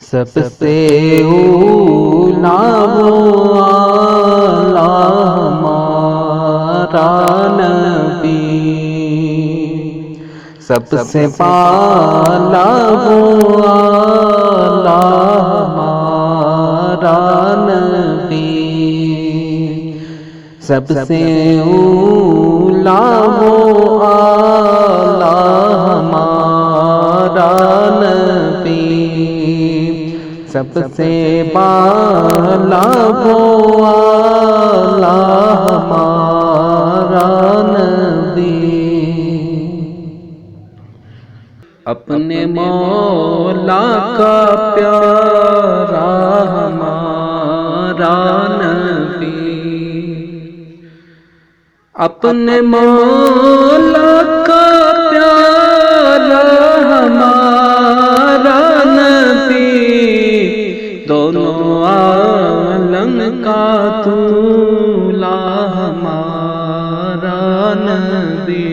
سب سے اولا وہ آلہ ہمارا نبی، سب سے پالا وہ آلہ ہمارا نبی، سب سے اولا وہ آلہ ہمارا نبی، سب سے بالا وہ آلہ ہمارا نبی۔ اپنے مولا کا پیارا ہمارا نبی، اپنے مولا کا پیارا ہمارا نبی، دونوں عالم کا دولا ہمارا نبی۔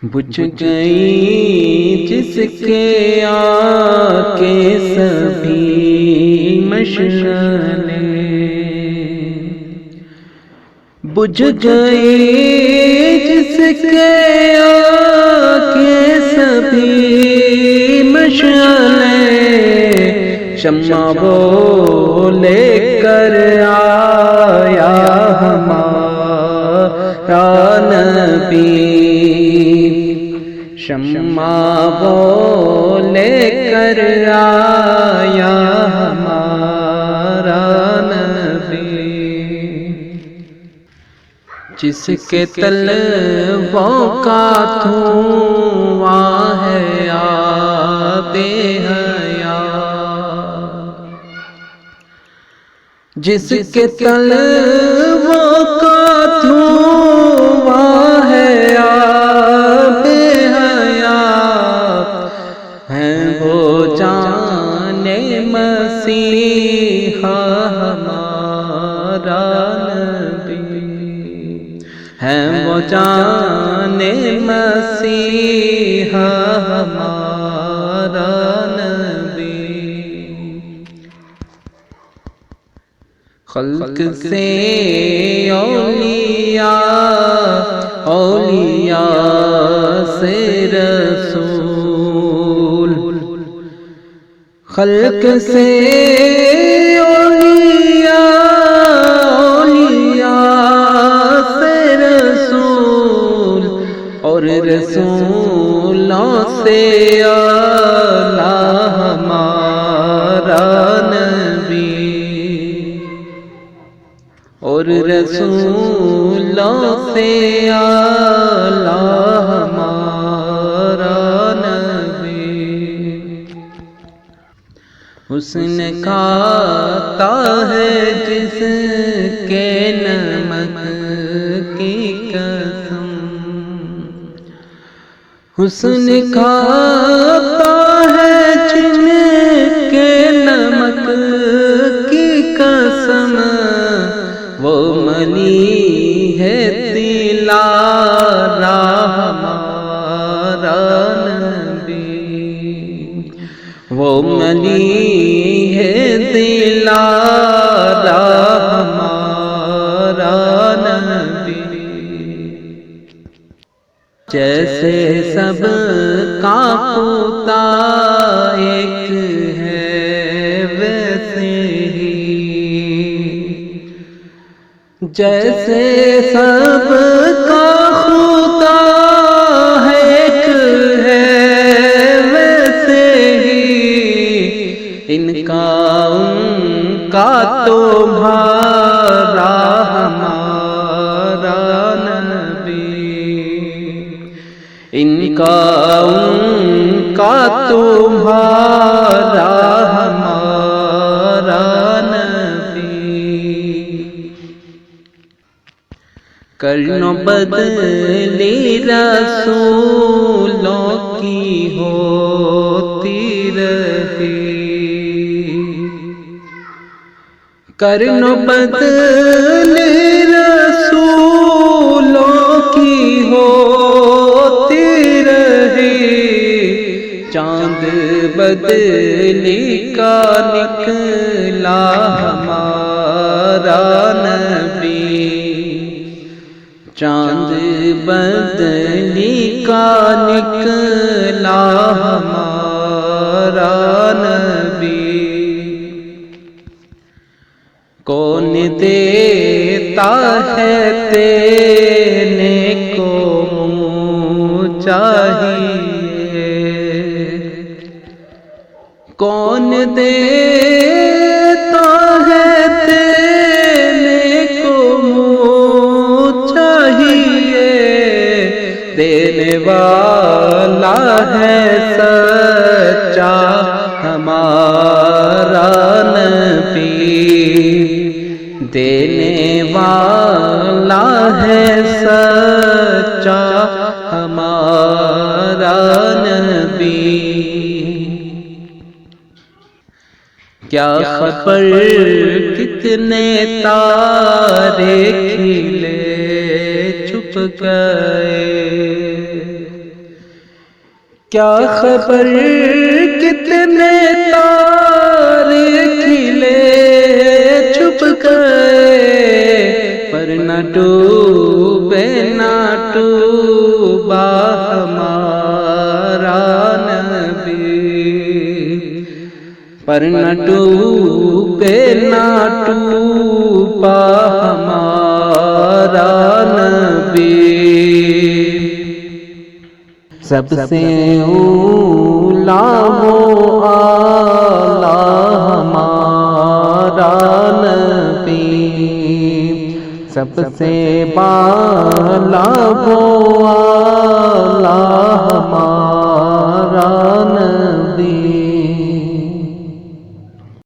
بجھ گئی جس کے آکے سبھی مشعلیں، بجھ گئی جس کے آکے سبھی مشعلیں، شمع وہ لے کر آیا ہمارا نبی، شمع وہ لے کر آیا ہمارا نبی، جس کے طلبوں کا دھواں ہے آب حیات، جس کے طلبوں کا دھواں ہے آب حیات، ہیں وہ جان مسیحا ہمارا نبی، ہیں وہ جان مسیحا ہمارا نبی۔ خلق سے اولیاء، اولیاء سے رسول، خلق سے اولیاء، اولیاء سے رسول، اور رسولوں سے اعلیٰ ہمارا نبی، اور رسولوں سے اعلیٰ ہمارا نبی۔ حسن کھاتا ہے جس کے نمک کی قسم، حسن کھاتا ہے جن کے نمک کی قسم، وہ منی ہے دلارا ہمارا نبی، وہ منی ہے دلارا ہمارا نبی۔ جیسے سب کا خدا ایک ہے ویسے ہی، جیسے سب کا خدا ایک ہے ویسے ہی، ان کا تمہارا ہمارا نبی، ان کا تمہارا ہمارا نبی۔ کرن و بدلی رسولوں کی ہوتی رہی، کرن و بدلی رسولوں کی ہوتی رہی، چاند بدلی کا نکلا ہمارا نبی، چاند بدلی کا نکلا ہمارا نبی۔ کون دیتا ہے دینے کو منہ چاہیے، کون دیتا ہے دینے کو منہ چاہیے، دینے والا ہے سچا ہمارا نبی، دینے والا ہے سچا ہمارا نبی۔ کیا خبر کتنے تارے کھلے چھپ گئے، کیا خبر کتنے تارے کھلے چھپ گئے، پر نہ ڈوبے نہ ڈوبا ہمارا نبی، پر نہ ڈوبے نہ ڈوبا ہمارا نبی۔ سب سے اولا وہ اعلیٰ ہمارا نبی، سب سے بالا وہ اعلیٰ ہمارا